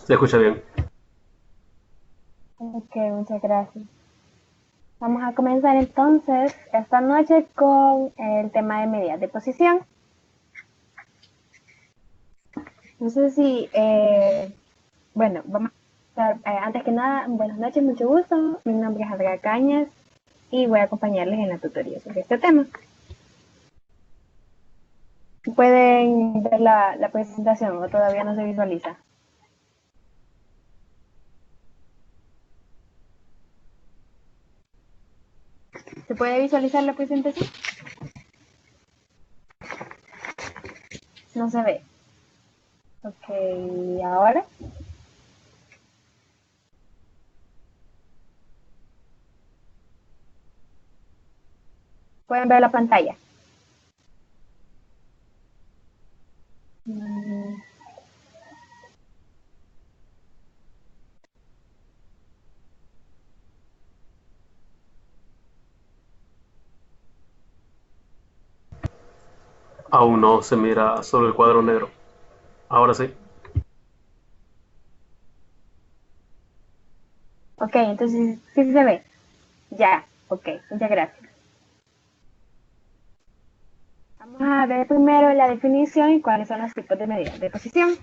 Se escucha bien. Ok, muchas gracias. Vamos a comenzar entonces esta noche con el tema de medidas de posición. No sé si, bueno, vamos a empezar, antes que nada, buenas noches, mucho gusto. Mi nombre es Andrea Cañas y voy a acompañarles en la tutoría sobre este tema. ¿Pueden ver la presentación o todavía no se visualiza? ¿Se puede visualizar la presentación? No se ve. Ok, ahora pueden ver la pantalla. Mm, Aún no se mira solo el cuadro negro. Ahora sí. Ok, entonces sí se ve. Ya, ok, muchas gracias. Vamos a ver primero la definición y cuáles son los tipos de medidas de posición.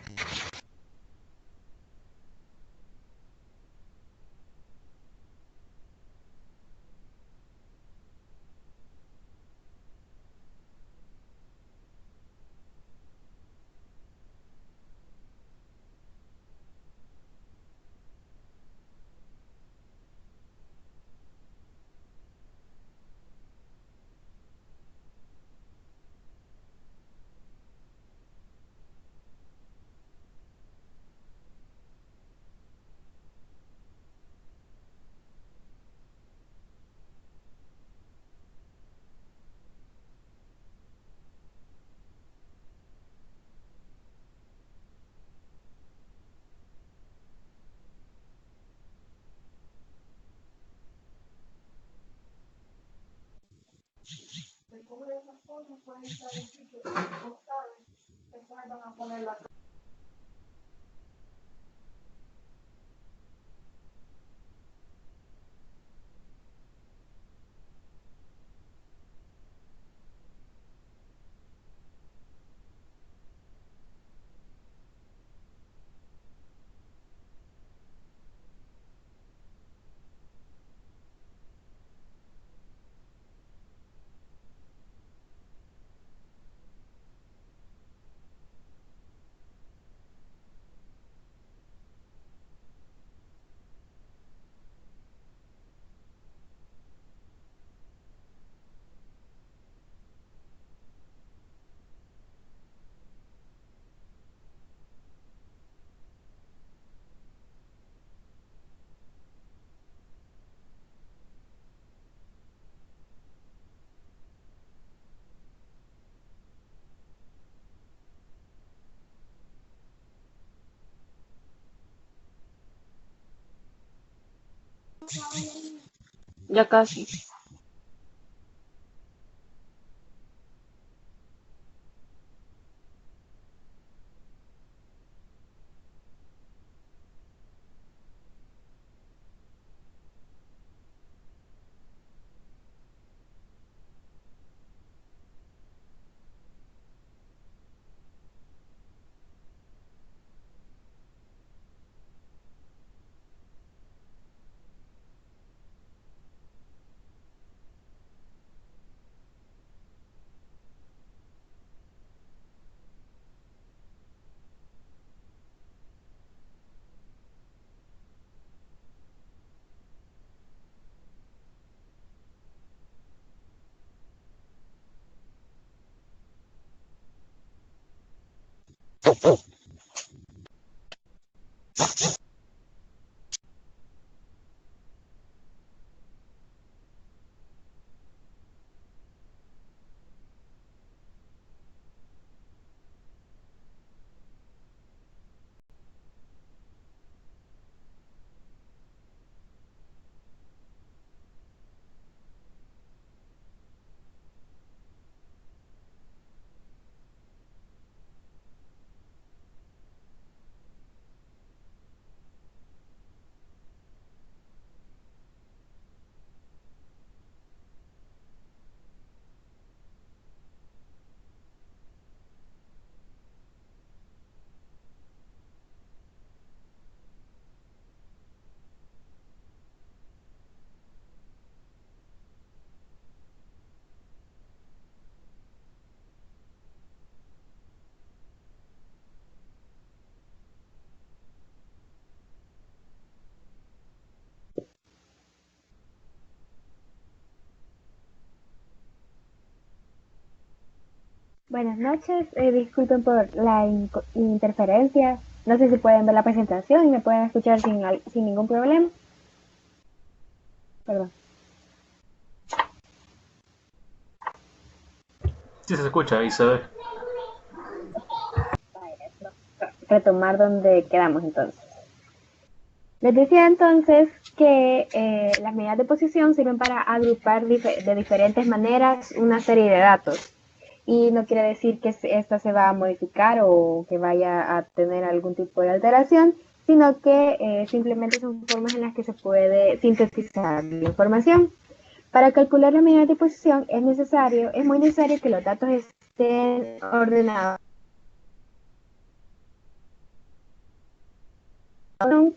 Ya casi. Buenas noches, disculpen por la interferencia. No sé si pueden ver la presentación y me pueden escuchar sin ningún problema. Perdón. Sí se escucha y se ve. Retomar donde quedamos entonces. Les decía entonces que las medidas de posición sirven para agrupar de diferentes maneras una serie de datos. Y no quiere decir que esta se va a modificar o que vaya a tener algún tipo de alteración, sino que simplemente son formas en las que se puede sintetizar la información. Para calcular la medida de posición es muy necesario que los datos estén ordenados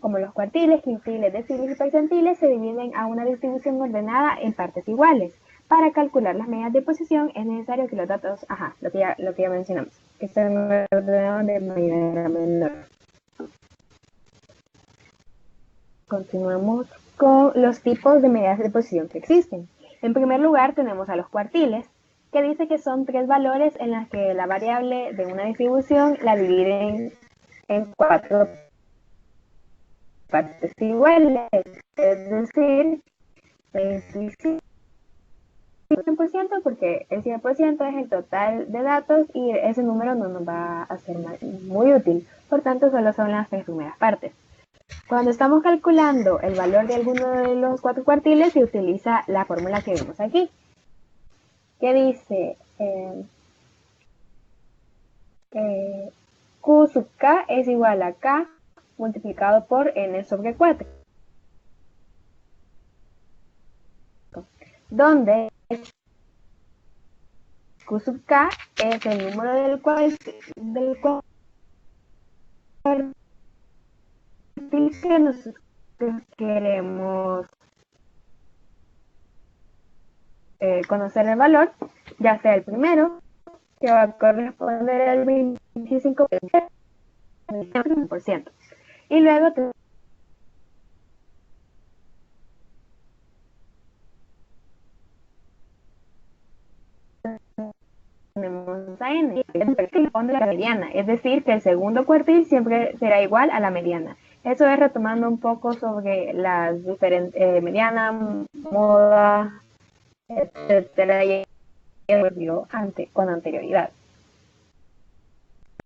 como los cuartiles, quintiles, deciles y percentiles se dividen a una distribución ordenada en partes iguales. Para calcular las medidas de posición es necesario que los datos, lo que ya mencionamos, que estén ordenados de mayor a menor. Continuamos con los tipos de medidas de posición que existen. En primer lugar tenemos a los cuartiles, que dice que son tres valores en las que la variable de una distribución la dividen en cuatro partes iguales, es decir, 25% porque el 100% es el total de datos y ese número no nos va a ser muy útil, por tanto solo son las tres primeras partes. Cuando estamos calculando el valor de alguno de los cuatro cuartiles se utiliza la fórmula que vemos aquí, que dice Q sub K es igual a K multiplicado por N sobre 4, donde Q sub K es el número del cuartil que nosotros queremos conocer el valor, ya sea el primero, que va a corresponder al 25%, y luego tenemos a n, que corresponde a la mediana, es decir, que el segundo cuartil siempre será igual a la mediana. Eso es retomando un poco sobre las diferentes mediana, moda, etcétera, y con anterioridad.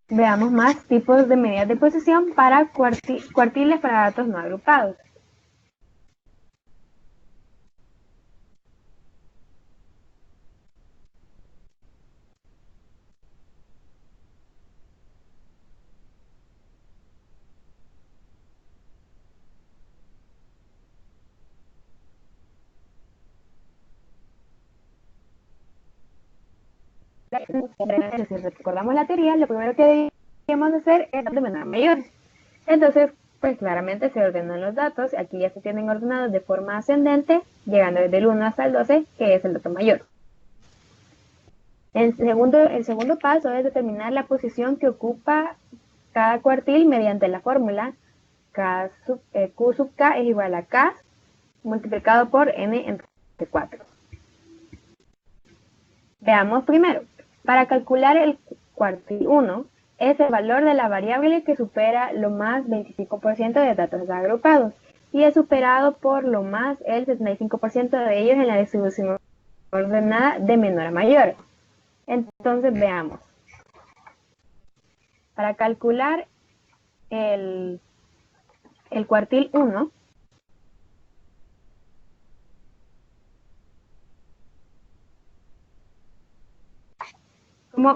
Veamos más tipos de medidas de posición para cuartiles para datos no agrupados. Si recordamos la teoría, lo primero que debemos hacer es de menor a mayor. Entonces, pues claramente se ordenan los datos. Aquí ya se tienen ordenados de forma ascendente, llegando desde el 1 hasta el 12, que es el dato mayor. El segundo paso es determinar la posición que ocupa cada cuartil mediante la fórmula Q sub K es igual a K multiplicado por N entre 4. Veamos primero. Para calcular el cuartil 1 es el valor de la variable que supera lo más 25% de datos agrupados y es superado por lo más el 75% de ellos en la distribución ordenada de menor a mayor. Entonces veamos. Para calcular el cuartil 1,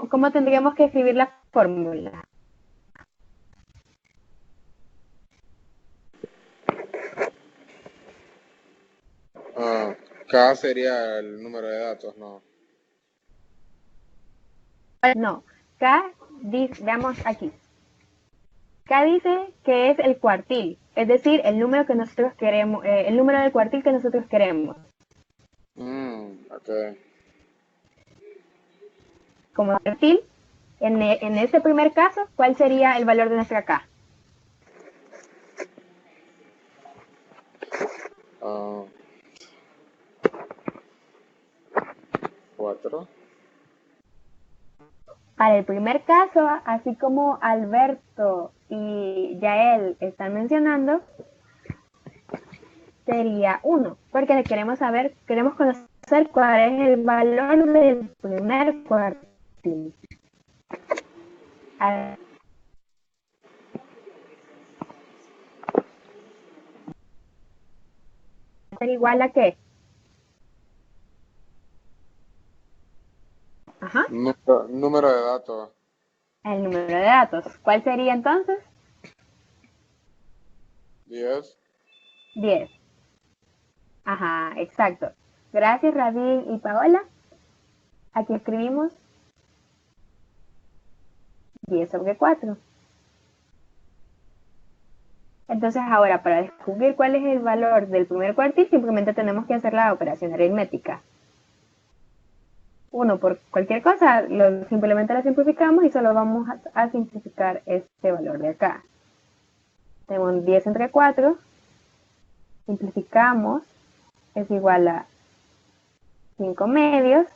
¿cómo tendríamos que escribir la fórmula? K sería el número de datos, ¿no? No, K dice, veamos aquí. K dice que es el cuartil, es decir, el número que nosotros queremos, el número del cuartil que nosotros queremos. Ok. Como cuartil, en este primer caso, ¿cuál sería el valor de nuestra K? 4. Para el primer caso, así como Alberto y Yael están mencionando, sería 1, porque le queremos conocer cuál es el valor del primer cuartil. A ser igual a qué? Ajá, Número de datos. el número de datos. ¿Cuál sería entonces? 10. 10. Ajá, exacto. Gracias, Radín y Paola. Aquí escribimos 10 sobre 4. Entonces ahora, para descubrir cuál es el valor del primer cuartil, simplemente tenemos que hacer la operación aritmética. 1 por cualquier cosa, simplemente la simplificamos y solo vamos a simplificar este valor de acá. Tenemos 10 entre 4, simplificamos, es igual a 5 medios,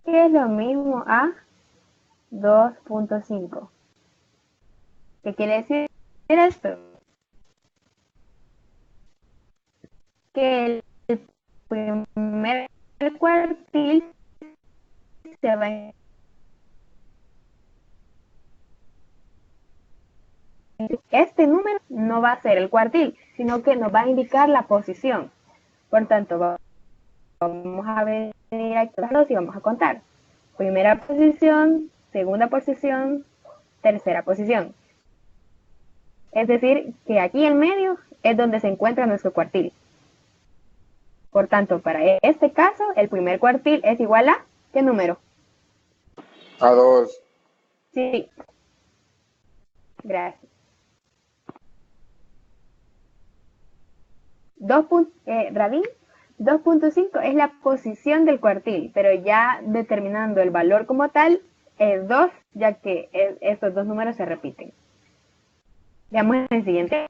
que es lo mismo a 2.5. ¿Qué quiere decir esto? Que el primer cuartil se va a... Este número no va a ser el cuartil, sino que nos va a indicar la posición. Por tanto, vamos a venir aquí y vamos a contar. Primera posición, segunda posición, tercera posición. Es decir, que aquí en medio es donde se encuentra nuestro cuartil. Por tanto, para este caso, el primer cuartil es igual a ¿qué número? A 2. Sí. Gracias. 2.5 es la posición del cuartil, pero ya determinando el valor como tal, es 2, ya que estos dos números se repiten. Veamos el siguiente.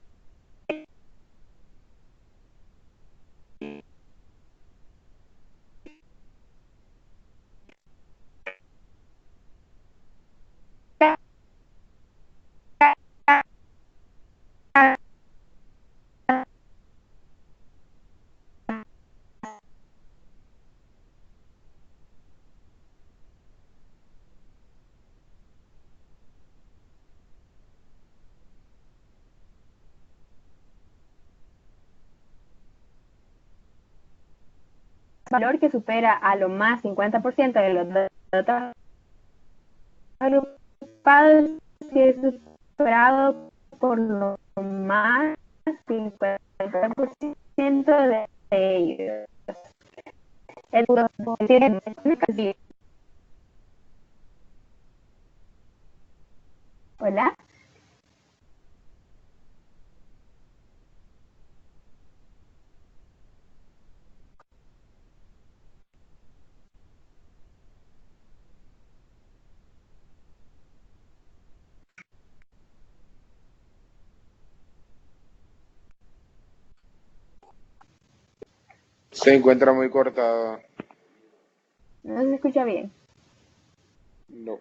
Valor que supera a lo más 50% de los datos agrupados si es superado por lo más 50% de ellos. Hola. Se encuentra muy cortada. No se escucha bien. No.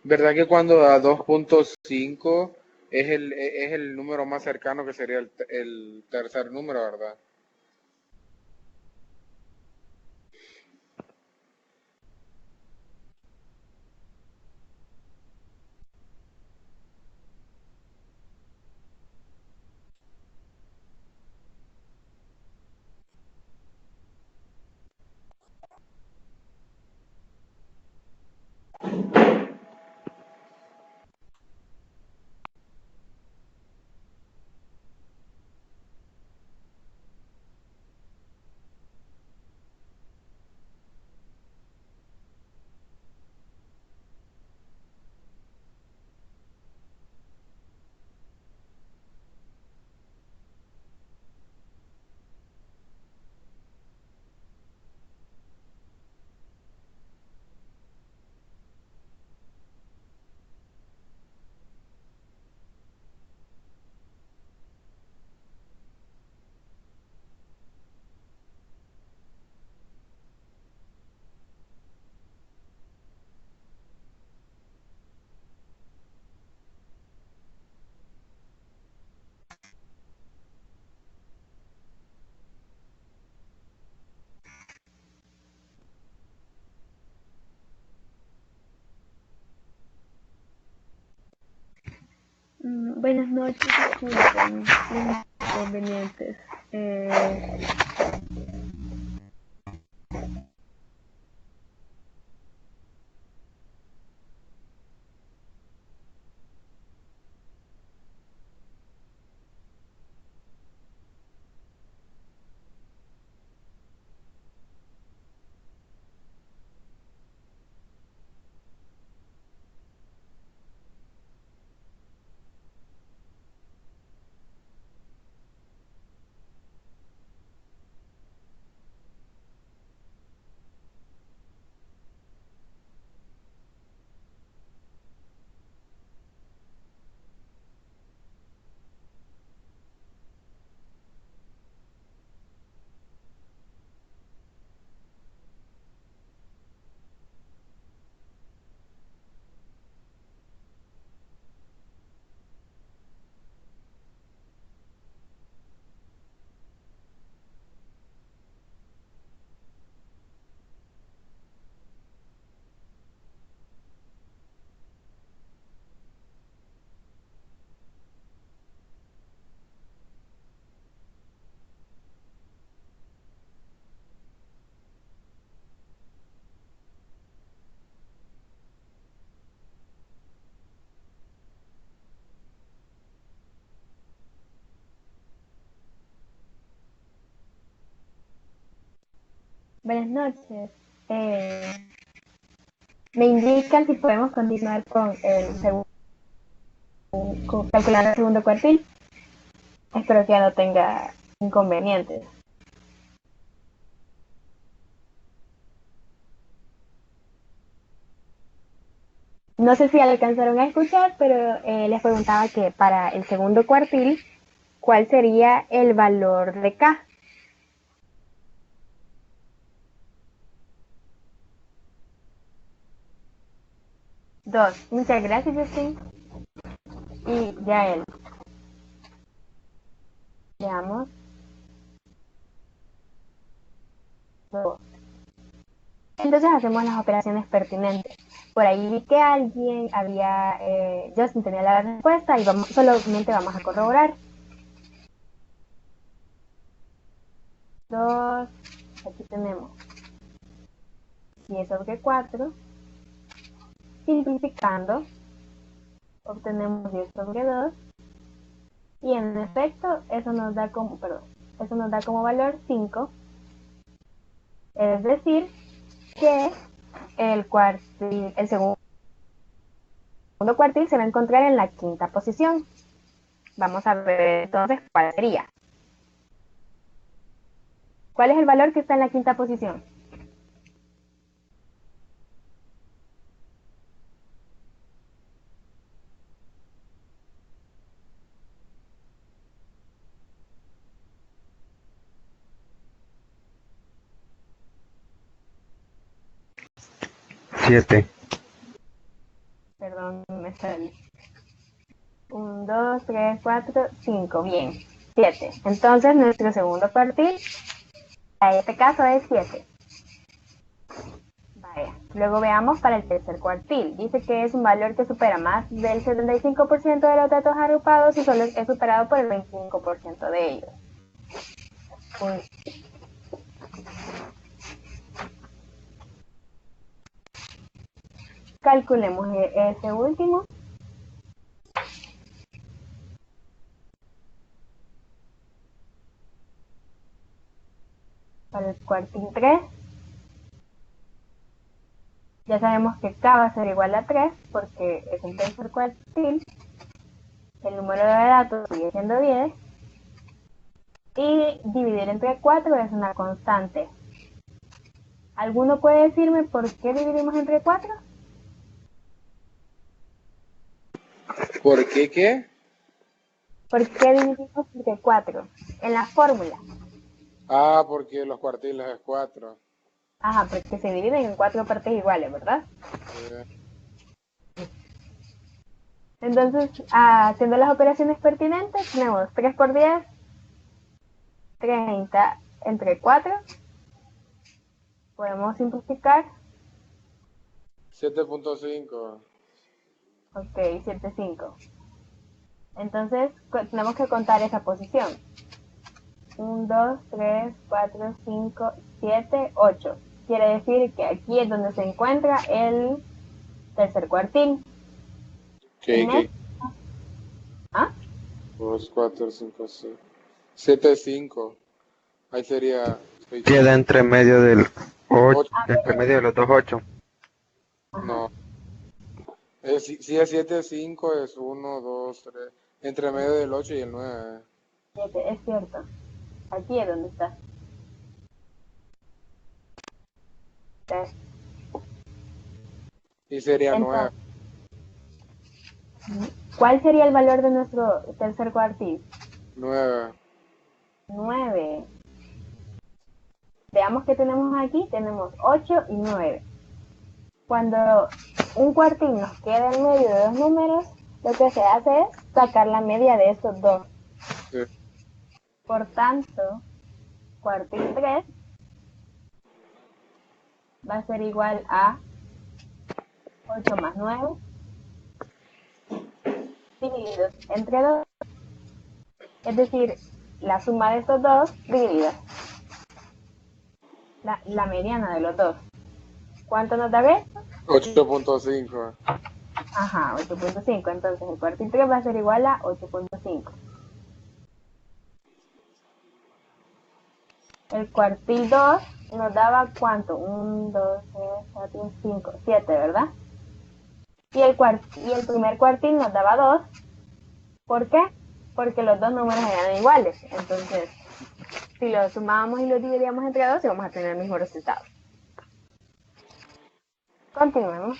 ¿Verdad que cuando da 2.5 es el número más cercano que sería el tercer número, verdad? Buenas noches, disculpen los inconvenientes. Buenas noches. Me indican si podemos continuar con el segundo, calculando el segundo cuartil. Espero que ya no tenga inconvenientes. No sé si alcanzaron a escuchar, pero les preguntaba que para el segundo cuartil, ¿cuál sería el valor de K? Dos. Muchas gracias, Justin. Y ya él. Veamos. Dos. Entonces hacemos las operaciones pertinentes. Por ahí vi que alguien había, Justin tenía la respuesta y solamente vamos a corroborar. 2, aquí tenemos 10 sobre 4, simplificando, obtenemos 10 sobre 2, y en efecto, eso nos da como valor 5, es decir, que el segundo cuartil se va a encontrar en la quinta posición. Vamos a ver entonces cuál sería. ¿Cuál es el valor que está en la quinta posición? Siete. Perdón, me salí. 1, 2, 3, 4, 5. Bien, 7. Entonces nuestro segundo cuartil, en este caso es 7. Vaya. Luego veamos para el tercer cuartil. Dice que es un valor que supera más del 75% de los datos agrupados y solo es superado por el 25% de ellos. Calculemos este último. Para el cuartil 3. Ya sabemos que K va a ser igual a 3 porque es un tercer cuartil. El número de datos sigue siendo 10. Y dividir entre 4 es una constante. ¿Alguno puede decirme por qué dividimos entre 4? ¿Por qué qué? ¿Por qué dividimos entre 4? En la fórmula. Ah, porque los cuartiles es 4. Ajá, porque se dividen en 4 partes iguales, ¿verdad? Entonces, haciendo las operaciones pertinentes, tenemos 3 por 10, 30 entre 4. Podemos simplificar. 7.5. Ok, 7,5. Entonces tenemos que contar esa posición. 1, 2, 3, 4, 5, 7, 8. Quiere decir que aquí es donde se encuentra el tercer cuartil. Ok. ¿Ah? 2, 4, 5, 6. 7, 5. Ahí sería 6. Queda entre medio del 8, Ocho. entre medio de los dos 8. No. Si es 7, 5 es 1, 2, 3. Entre medio del 8 y el 9. 7, es cierto. Aquí es donde está. 3. Y sería Entonces, 9. ¿cuál sería el valor de nuestro tercer cuartil? 9. 9. Veamos qué tenemos aquí. Tenemos 8 y 9. Cuando un cuartil nos queda en medio de dos números, lo que se hace es sacar la media de estos dos. Sí. Por tanto, cuartil 3 va a ser igual a 8 más 9 divididos entre 2. Es decir, la suma de estos dos divididas la mediana de los dos. ¿Cuánto nos da esto? 8.5. Ajá, 8.5. Entonces el cuartil 3 va a ser igual a 8.5. El cuartil 2 nos daba ¿cuánto? 1, 2, 3, 4, 5, 7, ¿verdad? Y el primer cuartil nos daba 2. ¿Por qué? Porque los dos números eran iguales. Entonces, si los sumábamos y los dividíamos entre 2, íbamos a tener el mismo resultado. Continuemos.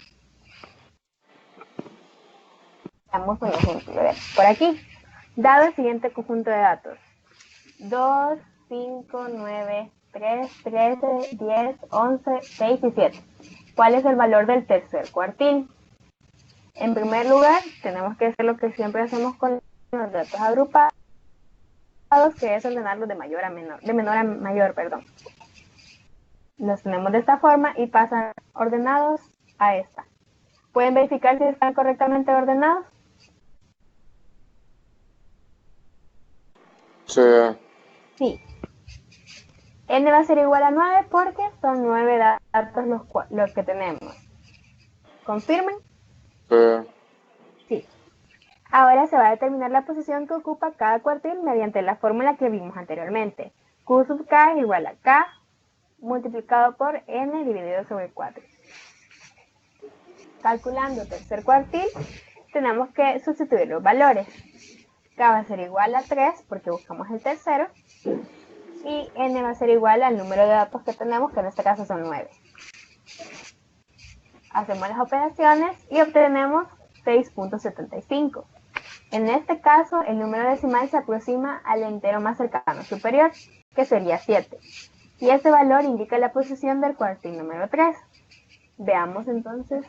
Veamos un ejemplo. Por aquí, dado el siguiente conjunto de datos. 2, 5, 9, 3, 13, 10, 11, 6 y 7. ¿Cuál es el valor del tercer cuartil? En primer lugar, tenemos que hacer lo que siempre hacemos con los datos agrupados, que es ordenarlos de mayor a menor, de menor a mayor, perdón. Los tenemos de esta forma y pasan ordenados a esta. ¿Pueden verificar si están correctamente ordenados? Sí. Sí. N va a ser igual a 9 porque son 9 datos los que tenemos. ¿Confirmen? Sí. Sí. Ahora se va a determinar la posición que ocupa cada cuartil mediante la fórmula que vimos anteriormente. Q sub k es igual a k multiplicado por n dividido sobre 4. Calculando tercer cuartil, tenemos que sustituir los valores. K va a ser igual a 3 porque buscamos el tercero. Y n va a ser igual al número de datos que tenemos, que en este caso son 9. Hacemos las operaciones y obtenemos 6.75. En este caso, el número decimal se aproxima al entero más cercano superior, que sería 7. Y este valor indica la posición del cuartil número 3. Veamos entonces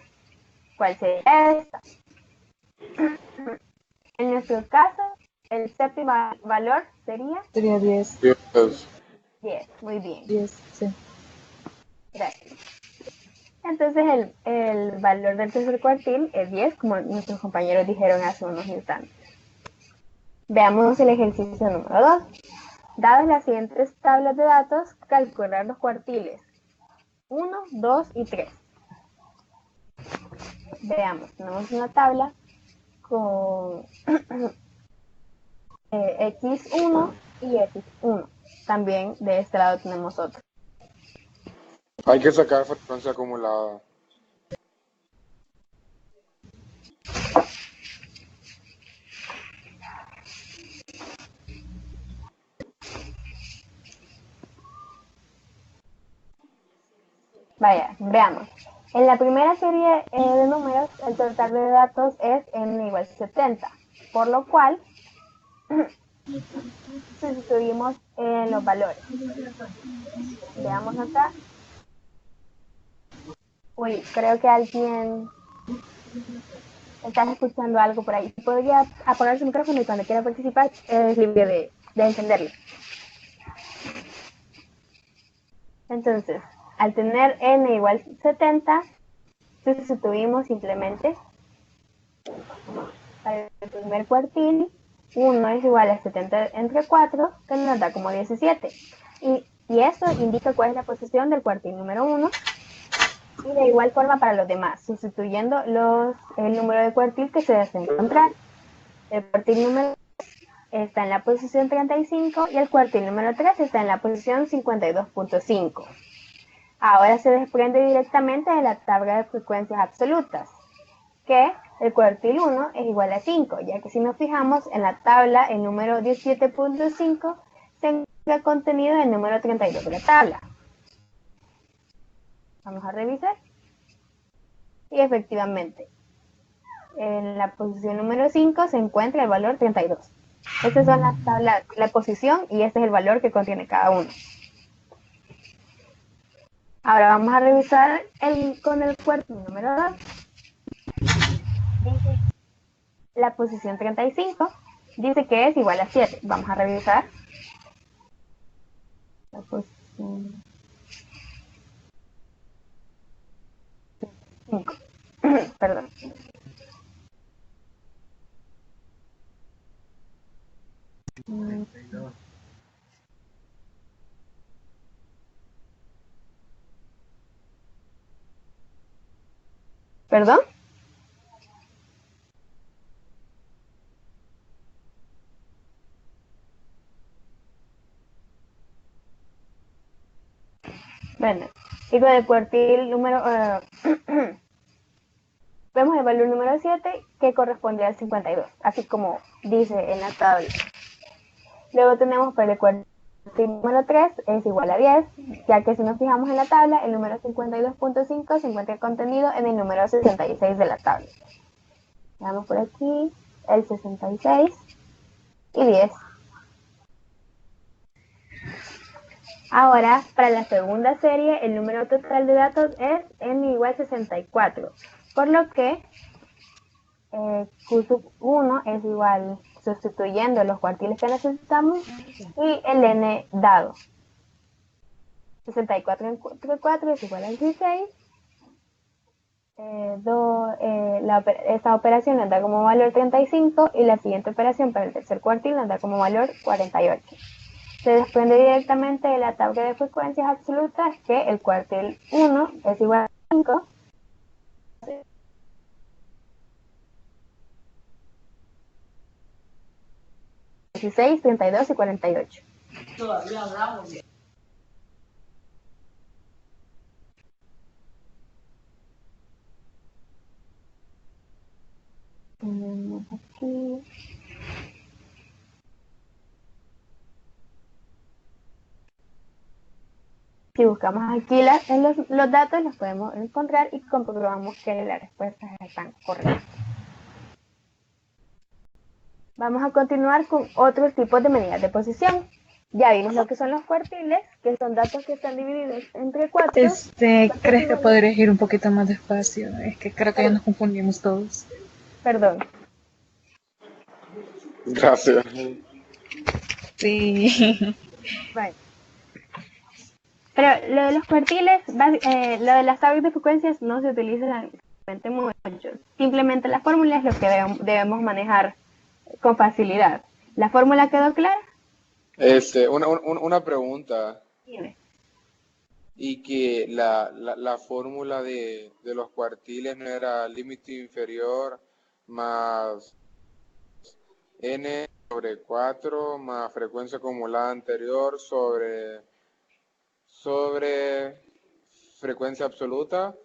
cuál sería esta. En nuestro caso, el séptimo valor sería Sería 10. 10. 10. Muy bien. 10, sí. Gracias. Entonces el valor del tercer cuartil es 10, como nuestros compañeros dijeron hace unos instantes. Veamos el ejercicio número 2. Dadas las siguientes tablas de datos, calcular los cuartiles 1, 2 y 3. Veamos, tenemos una tabla con X1 y X1. También de este lado tenemos otro. Hay que sacar frecuencia acumulada. Vaya, veamos. En la primera serie de números, el total de datos es n igual 70, por lo cual sustituimos en los valores. Veamos acá. Uy, creo que alguien está escuchando algo por ahí. ¿Podría apagar su micrófono y cuando quiera participar es libre de encenderlo? Entonces, al tener n igual 70, sustituimos simplemente Para el primer cuartil, 1 es igual a 70 entre 4, que nos da como 17. Y eso indica cuál es la posición del cuartil número 1. Y de igual forma para los demás, sustituyendo el número de cuartil que se desea encontrar. El cuartil número 2 está en la posición 35 y el cuartil número 3 está en la posición 52.5. Ahora se desprende directamente de la tabla de frecuencias absolutas, que el cuartil 1 es igual a 5, ya que si nos fijamos en la tabla, el número 17.5 se encuentra contenido en el número 32 de la tabla. Vamos a revisar. Y efectivamente, en la posición número 5 se encuentra el valor 32. Estas son las tablas, la posición y este es el valor que contiene cada uno. Ahora vamos a revisar con el cuartil número 2. Dice la posición 35 dice que es igual a 7. Vamos a revisar. La posición 5. Perdón. ¿Perdón? Bueno, y con el cuartil número... vemos el valor número 7 que corresponde al 52, así como dice en la tabla. Luego tenemos para el cuartil número 3 es igual a 10, ya que si nos fijamos en la tabla, el número 52.5 se encuentra contenido en el número 66 de la tabla. Veamos por aquí, el 66 y 10. Ahora, para la segunda serie, el número total de datos es n igual a 64, por lo que Q sub 1 es igual, sustituyendo los cuartiles que necesitamos, y el n dado. 64 entre 4 es igual a 16. Esta operación nos da como valor 35 y la siguiente operación para el tercer cuartil nos da como valor 48. Se desprende directamente de la tabla de frecuencias absolutas que el cuartil 1 es igual a 5. 16, 32 y 48. Todavía hablamos bien. Aquí. Si buscamos aquí los datos, los podemos encontrar y comprobamos que las respuestas están correctas. Vamos a continuar con otros tipos de medidas de posición. Ya vimos lo que son los cuartiles, que son datos que están divididos entre 4. ¿Crees que podrías ir un poquito más despacio? Es que creo que ya nos confundimos todos. Perdón. Gracias. Sí. Bueno. Pero lo de los cuartiles, lo de las tablas de frecuencias no se utiliza mucho. Simplemente la fórmula es lo que debemos manejar con facilidad. ¿La fórmula quedó clara? Una pregunta. Dime. Y que la fórmula de los cuartiles no era límite inferior más n sobre 4 más frecuencia acumulada anterior sobre frecuencia absoluta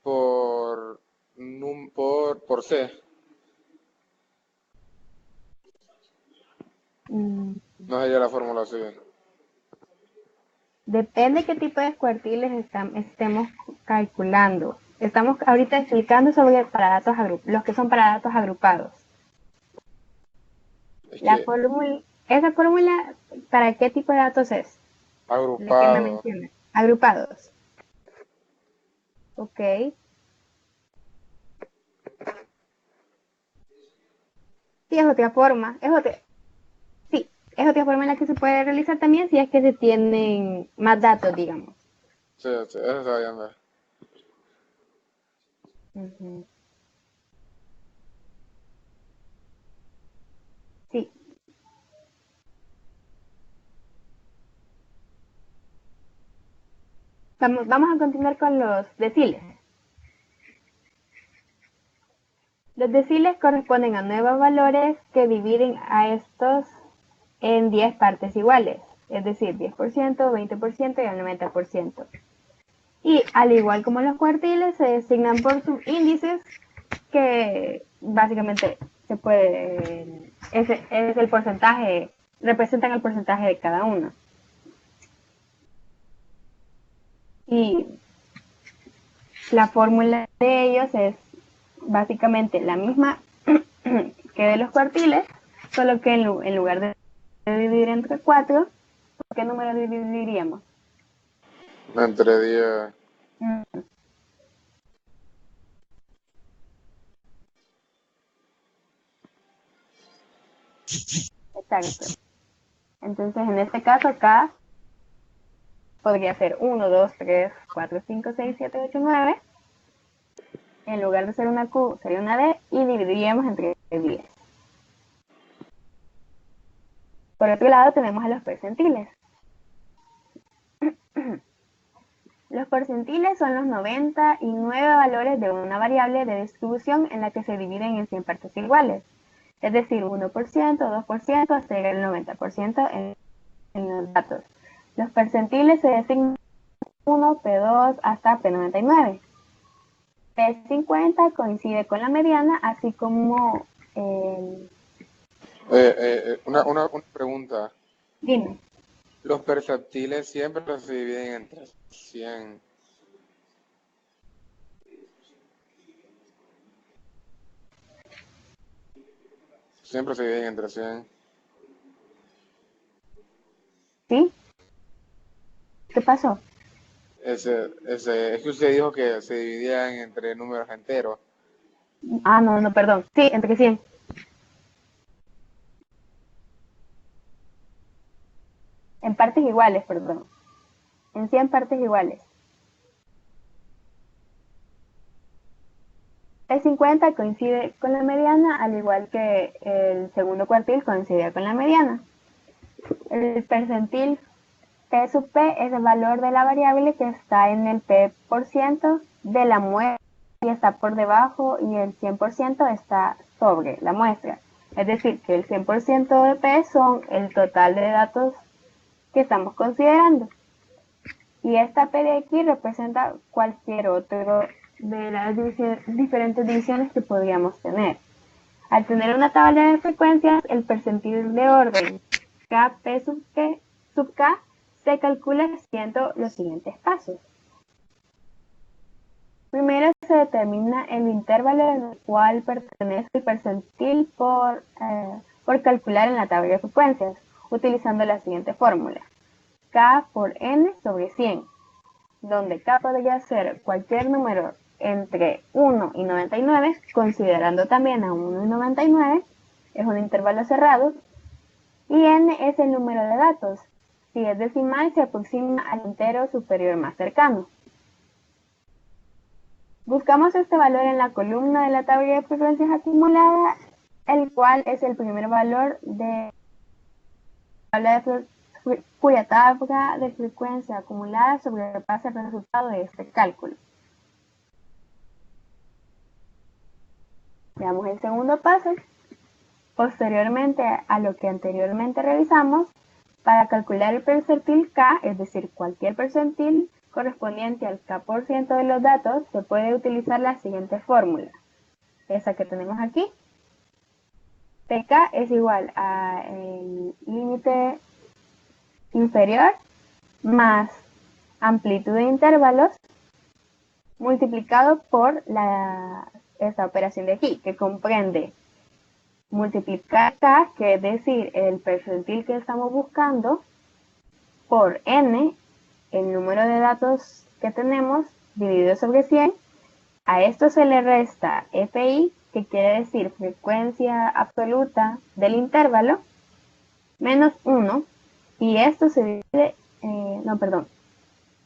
por C. No sería la fórmula así. Depende qué tipo de cuartiles estemos calculando. Estamos ahorita explicando sobre los que son para datos agrupados. Esa fórmula, ¿para qué tipo de datos es? Agrupado. Agrupados. Ok. Sí, es otra forma. Es otra forma en la que se puede realizar también si es que se tienen más datos, digamos. Sí, eso se va a llamar. Vamos a continuar con los deciles. Los deciles corresponden a nuevos valores que dividen a estos en 10 partes iguales, es decir, 10%, 20% y el 90%. Y al igual como los cuartiles, se designan por subíndices que básicamente es el porcentaje, representan el porcentaje de cada uno. Y la fórmula de ellos es básicamente la misma que de los cuartiles, solo que en lugar de dividir entre 4, ¿qué número dividiríamos? Entre 10. Exacto. Entonces, en este caso, acá podría ser 1, 2, 3, 4, 5, 6, 7, 8, 9. En lugar de ser una Q, sería una D y dividiríamos entre 10. Por otro lado, tenemos a los percentiles. Los percentiles son los 99 valores de una variable de distribución en la que se dividen en 100 partes iguales. Es decir, 1%, 2% hasta llegar al 90% en los datos. Los percentiles se designan P1, P2 hasta P99. P50 coincide con la mediana, así como... Una pregunta. Dime. Los perceptiles siempre se dividen entre 100. Siempre se dividen entre 100. ¿Sí? ¿Qué pasó? Es que usted dijo que se dividían entre números enteros. Ah, no, perdón. Sí, entre 100. En partes iguales, perdón. En 100 partes iguales. El 50 coincide con la mediana, al igual que el segundo cuartil coincide con la mediana. El percentil P sub P es el valor de la variable que está en el P% de la muestra y está por debajo, y el 100% está sobre la muestra. Es decir, que el 100% de P son el total de datos que estamos considerando. Y esta P de aquí representa cualquier otro de las diferentes divisiones que podríamos tener. Al tener una tabla de frecuencias, el percentil de orden Kp sub K se calcula siguiendo los siguientes pasos. Primero se determina el intervalo en el cual pertenece el percentil por calcular en la tabla de frecuencias, utilizando la siguiente fórmula. K por N sobre 100, donde K podría ser cualquier número entre 1 y 99, considerando también a 1 y 99, es un intervalo cerrado, y N es el número de datos. Si es decimal, se aproxima al entero superior más cercano. Buscamos este valor en la columna de la tabla de frecuencias acumulada, el cual es el primer valor de cuya tabla de frecuencia acumulada sobrepasa el resultado de este cálculo. Veamos el segundo paso. Posteriormente a lo que anteriormente realizamos, para calcular el percentil K, es decir, cualquier percentil correspondiente al K% de los datos, se puede utilizar la siguiente fórmula. Esa que tenemos aquí. PK es igual al límite inferior más amplitud de intervalos multiplicado por esta operación de aquí, que comprende multiplicar K, que es decir, el percentil que estamos buscando, por N, el número de datos que tenemos, dividido sobre 100. A esto se le resta FI, que quiere decir frecuencia absoluta del intervalo, menos 1, y esto se divide,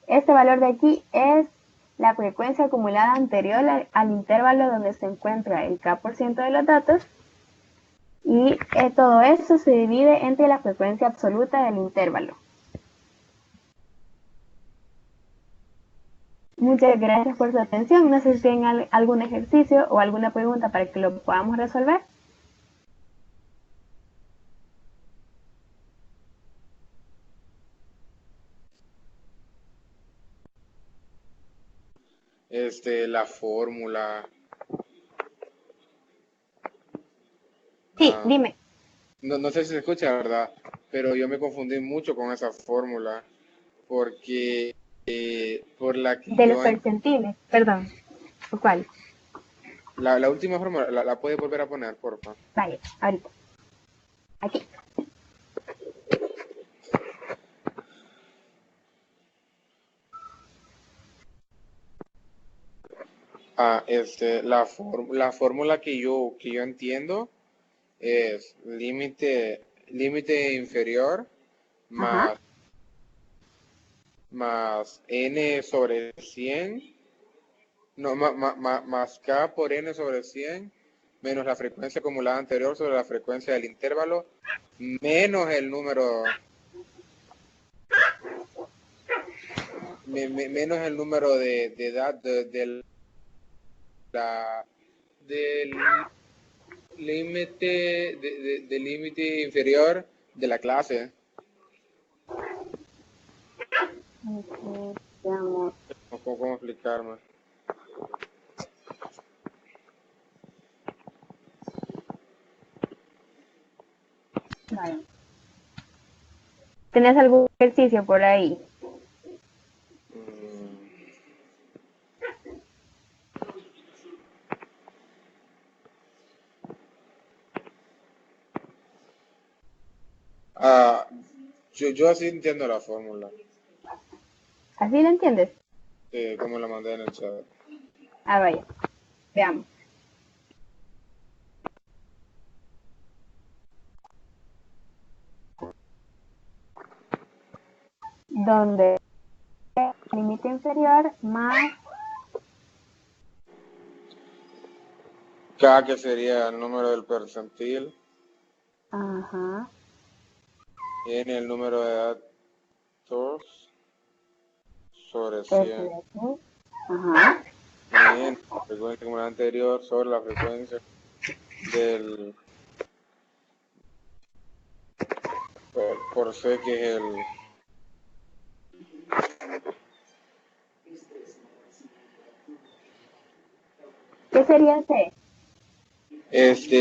este valor de aquí es la frecuencia acumulada anterior al intervalo donde se encuentra el K% de los datos, y todo esto se divide entre la frecuencia absoluta del intervalo. Muchas gracias por su atención. No sé si tienen algún ejercicio o alguna pregunta para que lo podamos resolver. La fórmula. Sí, ah, dime. no sé si se escucha, ¿verdad? Pero yo me confundí mucho con esa fórmula porque por la que De los yo percentiles, perdón. ¿O cuál? la última fórmula la puedes volver a poner, porfa. Vale, ahorita. Aquí. La fórmula que yo entiendo es límite inferior Ajá. más n sobre 100, no, más k por n sobre 100 menos la frecuencia acumulada anterior sobre la frecuencia del intervalo menos el número menos el número de edad la del límite del límite inferior de la clase. Ok, veamos. ¿Cómo explicarme? Vale. ¿Tenés algún ejercicio por ahí? Mm. Ah, yo así entiendo la fórmula, ¿Así lo entiendes? como la mandé en el chat. Ah, vaya. Veamos. Donde límite inferior más, K, que sería el número del percentil, ajá, N el número de datos sobre este de 100, aquí, ajá, N la frecuencia acumulada anterior sobre la frecuencia del por C, que es ¿qué sería C?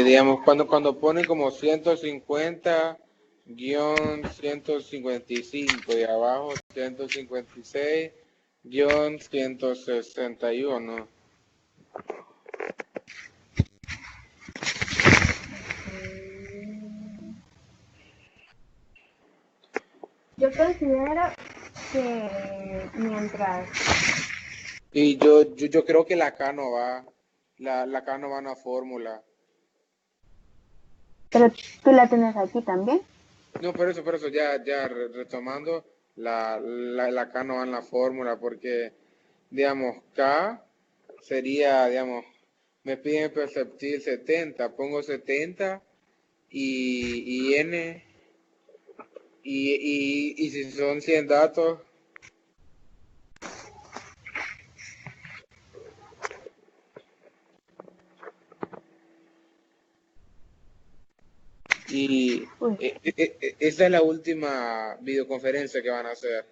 digamos, cuando ponen como 150 guión 155 y abajo 156 guión 161. Yo considero que mientras, Y yo creo que la K no va, la K no va en la fórmula. pero tú la tienes aquí también. No, por eso, ya retomando, la K no va en la fórmula, porque, digamos, K sería, digamos, me piden perceptil 70, pongo 70 y N, y si son 100 datos, y Uy, esta es la última videoconferencia que van a hacer.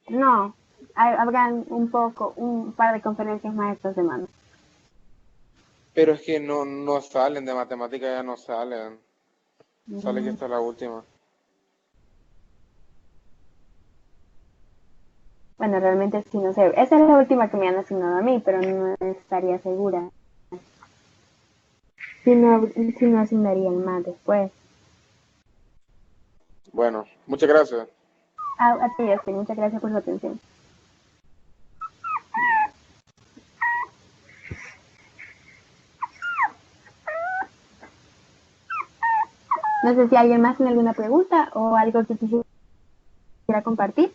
no, habrán un par de conferencias más esta semana. Pero es que no salen, de matemática ya no salen. Sale que Mm, esta es la última. Bueno, realmente sí, no sé. Esa es la última que me han asignado a mí, pero no estaría segura. Si no asignarían más después. Bueno, muchas gracias. A ti, Justin, muchas gracias por su atención. No sé si alguien más tiene alguna pregunta o algo que quisiera compartir.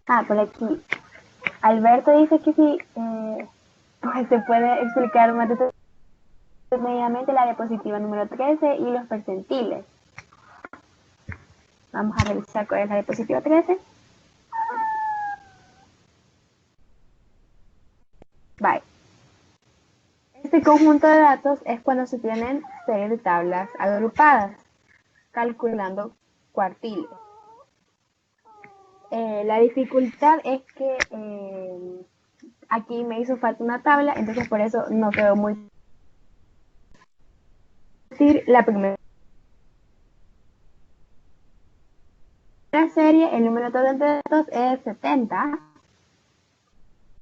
Ah, por aquí. Alberto dice que sí, pues se puede explicar más detalladamente la diapositiva número 13 y los percentiles. Vamos a revisar cuál es la diapositiva 13. Bye. Este conjunto de datos es cuando se tienen series de tablas agrupadas, calculando cuartiles. La dificultad es que aquí me hizo falta una tabla, entonces por eso no quedó muy fácil. La primera serie, el número total de datos es 70.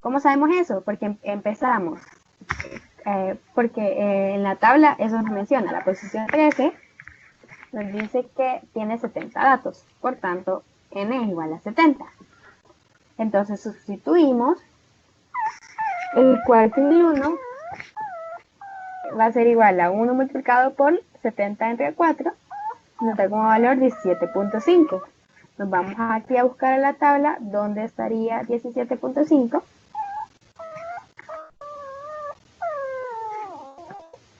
¿Cómo sabemos eso? Porque empezamos. Porque en la tabla eso nos menciona, la posición 13 nos dice que tiene 70 datos, por tanto n es igual a 70. Entonces sustituimos el cuartil 1 va a ser igual a 1 multiplicado por 70 entre 4, nos da como valor 17.5. Nos vamos aquí a buscar en la tabla dónde estaría 17.5.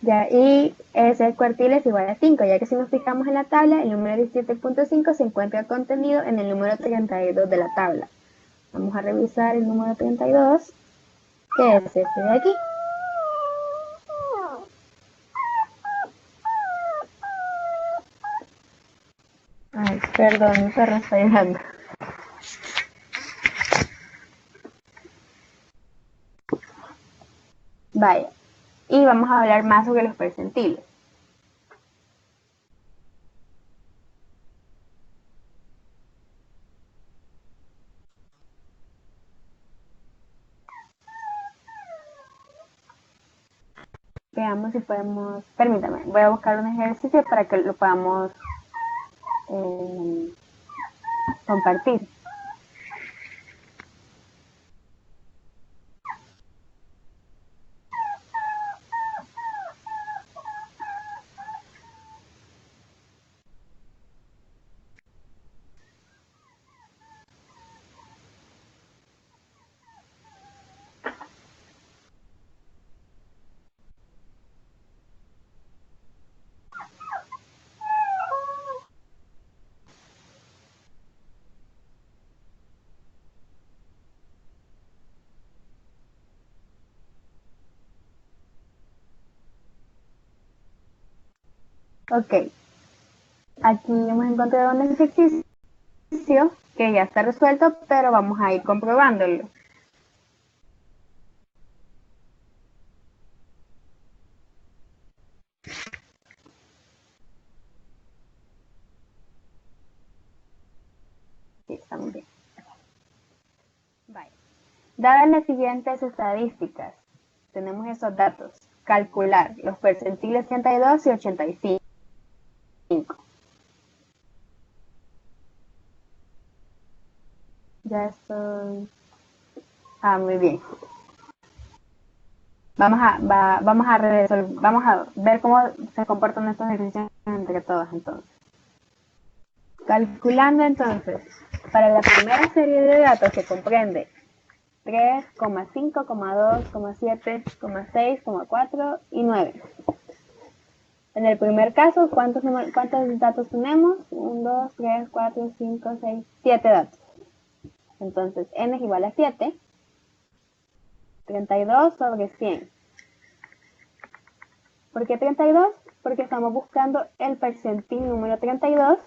Ya, y ese cuartil es igual a 5, ya que si nos fijamos en la tabla, el número 17.5 se encuentra contenido en el número 32 de la tabla. Vamos a revisar el número 32, que es este de aquí. Ay, perdón, mi perro está llorando. Vaya, y vamos a hablar más sobre los percentiles. Veamos si podemos, permítame, voy a buscar un ejercicio para que lo podamos compartir. Ok, aquí hemos encontrado un ejercicio que ya está resuelto, pero vamos a ir comprobándolo. Sí, estamos bien. Vale. Dadas las siguientes estadísticas, tenemos esos datos. Calcular los percentiles 32 y 85. Ya estoy... muy bien. Vamos a ver cómo se comportan estos ejercicios entre todos entonces. Calculando entonces, para la primera serie de datos que comprende 3, 5, 2, 7, 6, 4 y 9. En el primer caso, ¿cuántos datos tenemos? 1, 2, 3, 4, 5, 6, 7 datos. Entonces, n es igual a 7. 32 sobre 100. ¿Por qué 32? Porque estamos buscando el percentil número 32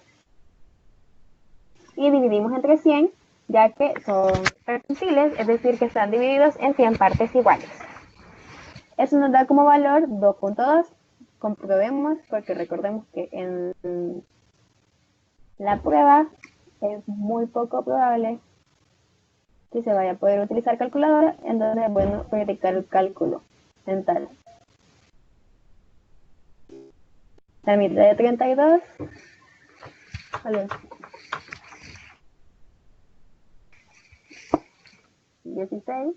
y dividimos entre 100, ya que son percentiles, es decir, que están divididos en 100 partes iguales. Eso nos da como valor 2.2. Comprobemos, porque recordemos que en la prueba es muy poco probable que se vaya a poder utilizar calculadora, entonces es bueno practicar el cálculo mental. La mitad de 32, ¿vale? 16,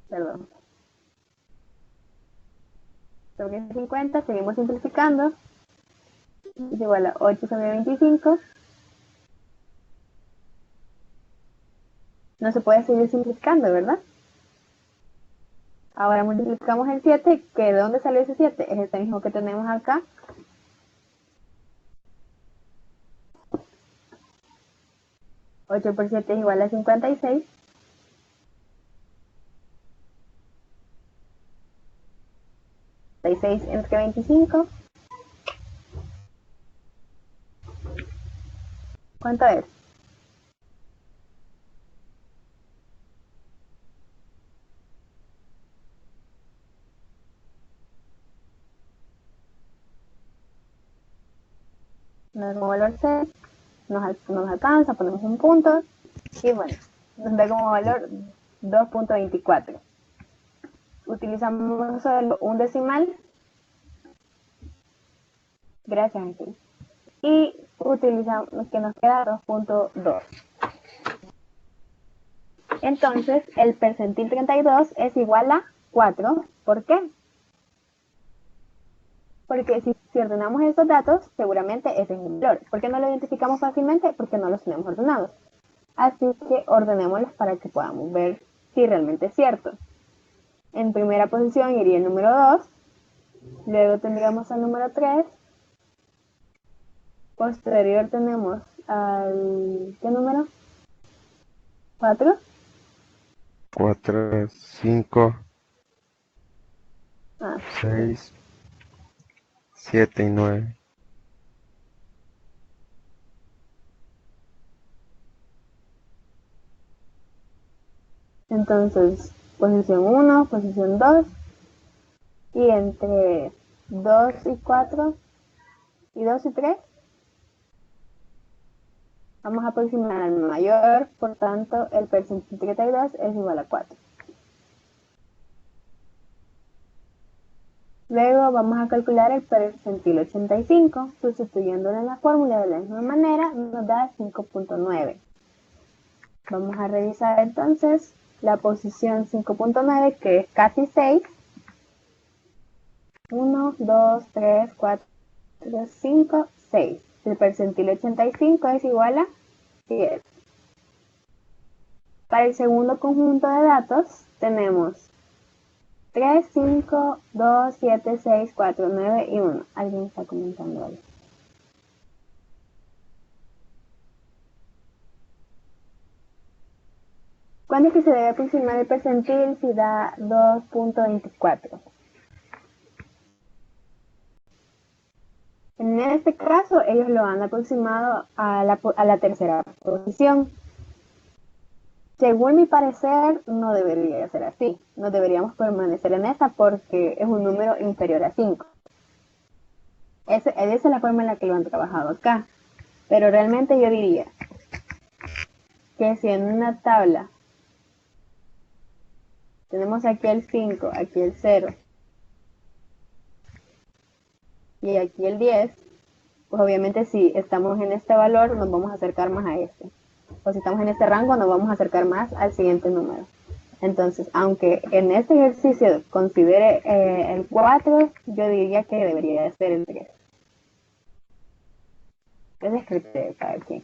perdón. Sobre 50, seguimos simplificando. Es igual a 8 sobre 25. No se puede seguir simplificando, ¿verdad? Ahora multiplicamos el 7, que ¿de dónde salió ese 7? Es este mismo que tenemos acá. Ocho por 7 es igual a 56. 56 entre 25. ¿Cuánto es? Nos da como valor 6, nos alcanza, ponemos un punto y bueno, nos da como valor 2.24. Utilizamos solo un decimal, gracias Ángel, y utilizamos que nos queda 2.2. Entonces el percentil 32 es igual a 4. ¿Por qué? Porque si ordenamos estos datos, seguramente ese es el valor. ¿Por qué no lo identificamos fácilmente? Porque no los tenemos ordenados. Así que ordenémoslos para que podamos ver si realmente es cierto. En primera posición iría el número 2, luego tendríamos al número 3, posterior tenemos al... ¿qué número? 4. 4, 5, Ah, 6, 7 y 9. entonces, posición 1, posición 2, y entre 2 y 4, y 2 y 3, vamos a aproximar al mayor, por tanto, el percentil 32 es igual a 4. Luego vamos a calcular el percentil 85, sustituyéndolo en la fórmula de la misma manera, nos da 5.9. Vamos a revisar entonces la posición 5.9, que es casi 6. 1, 2, 3, 4, 5, 6. El percentil 85 es igual a 10. Para el segundo conjunto de datos tenemos 3, 5, 2, 7, 6, 4, 9 y 1. ¿Alguien está comentando algo? ¿Cuándo es que se debe aproximar el percentil si da 2.24? En este caso, ellos lo han aproximado a la tercera posición. Según mi parecer, no debería ser así. No deberíamos permanecer en esa porque es un número inferior a 5. Esa es la forma en la que lo han trabajado acá. Pero realmente yo diría que si en una tabla tenemos aquí el 5, aquí el 0 y aquí el 10, pues obviamente si estamos en este valor nos vamos a acercar más a este. O si estamos en este rango nos vamos a acercar más al siguiente número. Entonces, aunque en este ejercicio considere el 4, yo diría que debería ser el 3. Es el criterio de cada quien.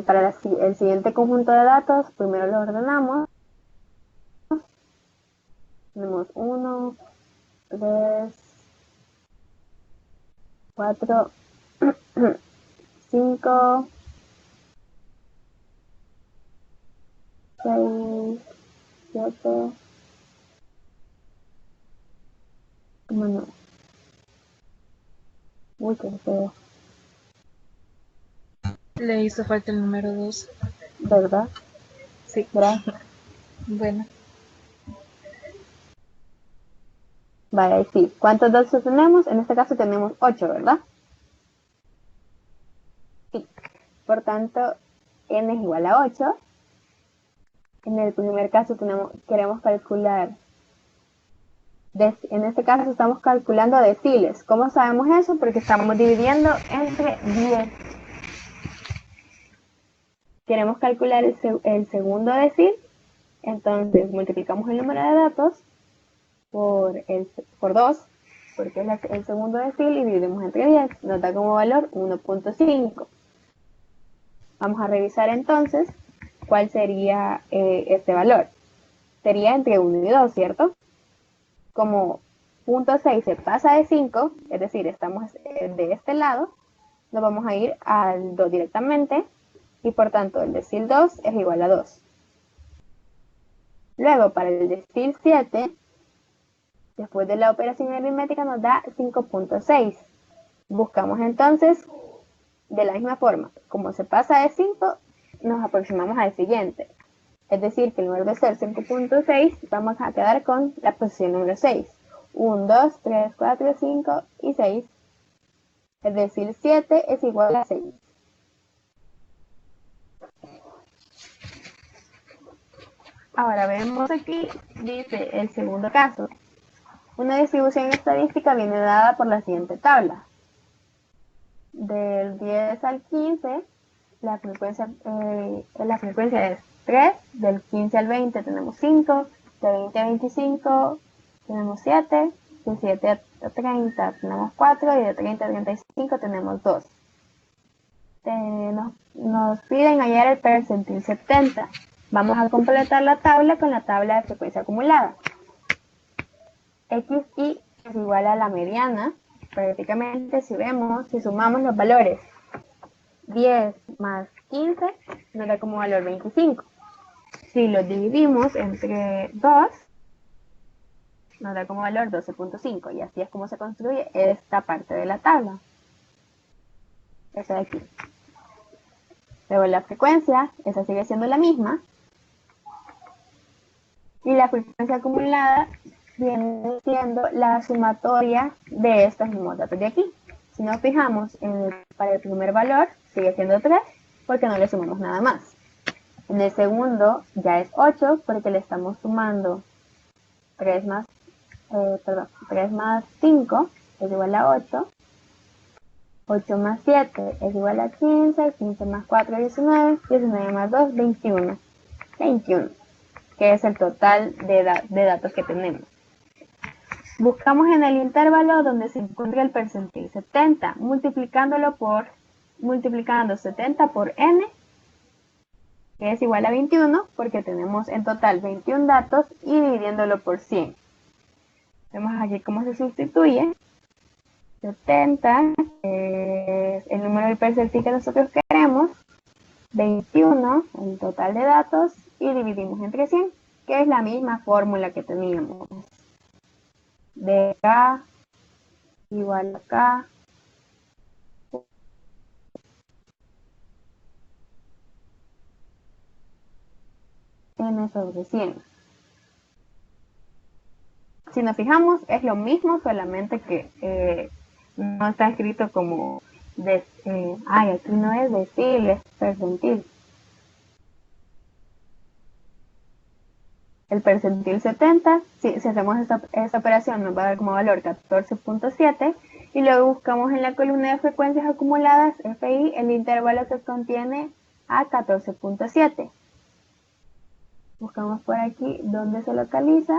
Para el siguiente conjunto de datos, primero lo ordenamos. Tenemos 1, 3, 4, 5, 6, 7, ¿cómo no? Uy, qué feo, Le hizo falta el número 2. ¿verdad? Sí. Gracias. Bueno, Vale, sí. ¿Cuántos datos tenemos? En este caso tenemos 8, ¿verdad? Sí. Por tanto, n es igual a 8. En el primer caso queremos calcular, en este caso estamos calculando deciles. ¿Cómo sabemos eso? Porque estamos dividiendo entre 10. Queremos calcular el segundo decil, entonces multiplicamos el número de datos por 2, porque es el segundo decil, y dividimos entre 10. Nos da como valor 1.5. Vamos a revisar entonces cuál sería este valor. Sería entre 1 y 2, ¿cierto? Como punto 6 se pasa de 5, es decir, estamos de este lado, nos vamos a ir al 2 directamente y por tanto el decil 2 es igual a 2. Luego para el decil 7, después de la operación aritmética nos da 5.6. Buscamos entonces de la misma forma, como se pasa de 5, nos aproximamos al siguiente. Es decir, que en lugar de ser 5.6, vamos a quedar con la posición número 6. 1, 2, 3, 4, 5 y 6. Es decir, 7 es igual a 6. Ahora vemos aquí, dice el segundo caso. Una distribución estadística viene dada por la siguiente tabla. Del 10 al 15, la frecuencia es 3, del 15 al 20 tenemos 5, de 20 a 25 tenemos 7, de 7 a 30 tenemos 4 y de 30 a 35 tenemos 2. Nos piden hallar el percentil 70. Vamos a completar la tabla con la tabla de frecuencia acumulada. XY es igual a la mediana. Prácticamente si sumamos los valores 10 más 15 nos da como valor 25. Si los dividimos entre 2 nos da como valor 12.5 y así es como se construye esta parte de la tabla. Esa de aquí. Luego la frecuencia, esa sigue siendo la misma. Y la frecuencia acumulada viene siendo la sumatoria de estos mismos datos de aquí. Si nos fijamos, para el primer valor sigue siendo 3 porque no le sumamos nada más. En el segundo ya es 8 porque le estamos sumando 3 más 5 es igual a 8. 8 más 7 es igual a 15, 15 más 4 19, 19 más 2 21. 21, que es el total de datos que tenemos. Buscamos en el intervalo donde se encuentra el percentil 70, multiplicando 70 por n, que es igual a 21, porque tenemos en total 21 datos, y dividiéndolo por 100. Vemos aquí cómo se sustituye. 70 es el número del percentil que nosotros queremos, 21 el total de datos, y dividimos entre 100, que es la misma fórmula que teníamos. De K igual a K n sobre 100. Si nos fijamos, es lo mismo, solamente que no está escrito como aquí no es decil, es percentil. El percentil 70, si hacemos esta operación, nos va a dar como valor 14.7, y luego buscamos en la columna de frecuencias acumuladas, FI, el intervalo que contiene a 14.7. Buscamos por aquí dónde se localiza.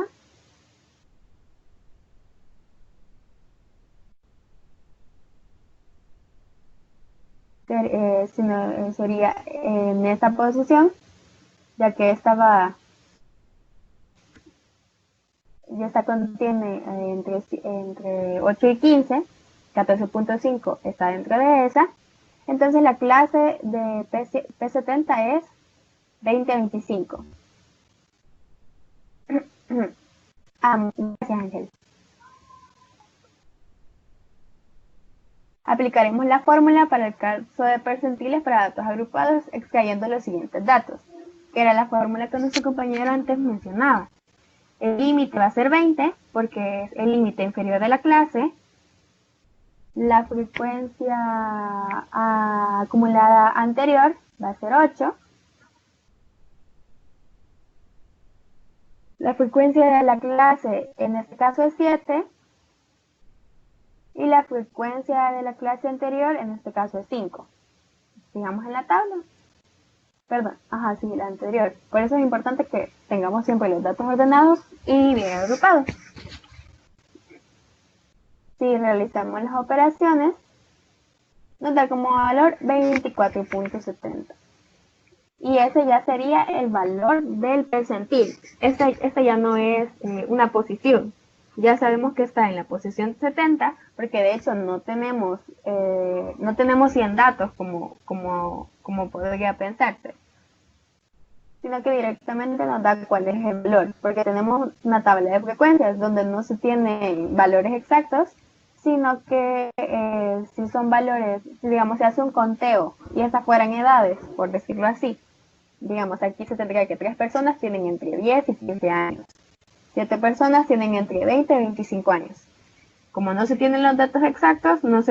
Sería en esta posición, ya que esta contiene entre 8 y 15, 14.5 está dentro de esa. Entonces la clase de P70 es 20 a 25. Gracias, Ángel. Aplicaremos la fórmula para el caso de percentiles para datos agrupados extrayendo los siguientes datos, que era la fórmula que nuestro compañero antes mencionaba. El límite va a ser 20 porque es el límite inferior de la clase. La frecuencia acumulada anterior va a ser 8. La frecuencia de la clase en este caso es 7. Y la frecuencia de la clase anterior en este caso es 5. Fijamos en la tabla. Perdón, sí, la anterior. Por eso es importante que tengamos siempre los datos ordenados y bien agrupados. Si realizamos las operaciones, nos da como valor 24.70. y ese ya sería el valor del percentil. Esta ya no es una posición. Ya sabemos que está en la posición 70, porque de hecho no tenemos 100 datos como podría pensarse, sino que directamente nos da cuál es el valor, porque tenemos una tabla de frecuencias donde no se tienen valores exactos, sino que si son valores, digamos, se hace un conteo y estas fueran edades, por decirlo así. Digamos, aquí se tendría que 3 personas tienen entre 10 y 15 años. 7 personas tienen entre 20 y 25 años. Como no se tienen los datos exactos, no nos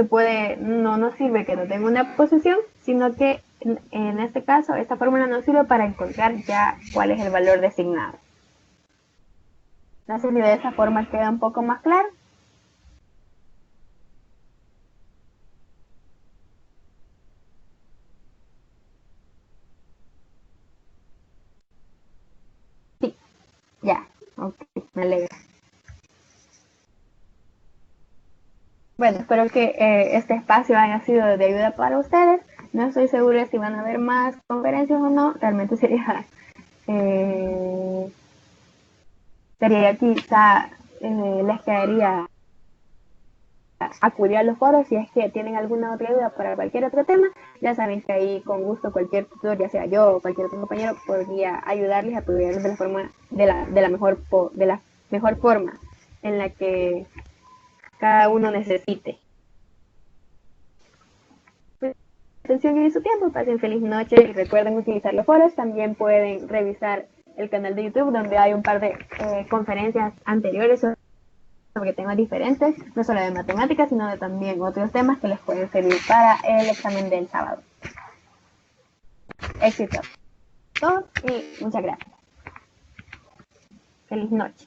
sirve que no tenga una posición, sino que en este caso, esta fórmula nos sirve para encontrar ya cuál es el valor designado. No sé si de esa forma queda un poco más claro. Sí, ya, ok, me alegra. Bueno, espero que este espacio haya sido de ayuda para ustedes. No estoy segura si van a haber más conferencias o no. Realmente sería quizá les quedaría acudir a los foros si es que tienen alguna otra duda para cualquier otro tema. Ya saben que ahí con gusto cualquier tutor, ya sea yo o cualquier otro compañero, podría ayudarles a apoyarles de la mejor forma en la que cada uno necesite. Atención y su tiempo, pasen feliz noche y recuerden utilizar los foros. También pueden revisar el canal de YouTube donde hay un par de conferencias anteriores sobre temas diferentes, no solo de matemáticas, sino de también otros temas que les pueden servir para el examen del sábado. Éxito a todos y muchas gracias. Feliz noche.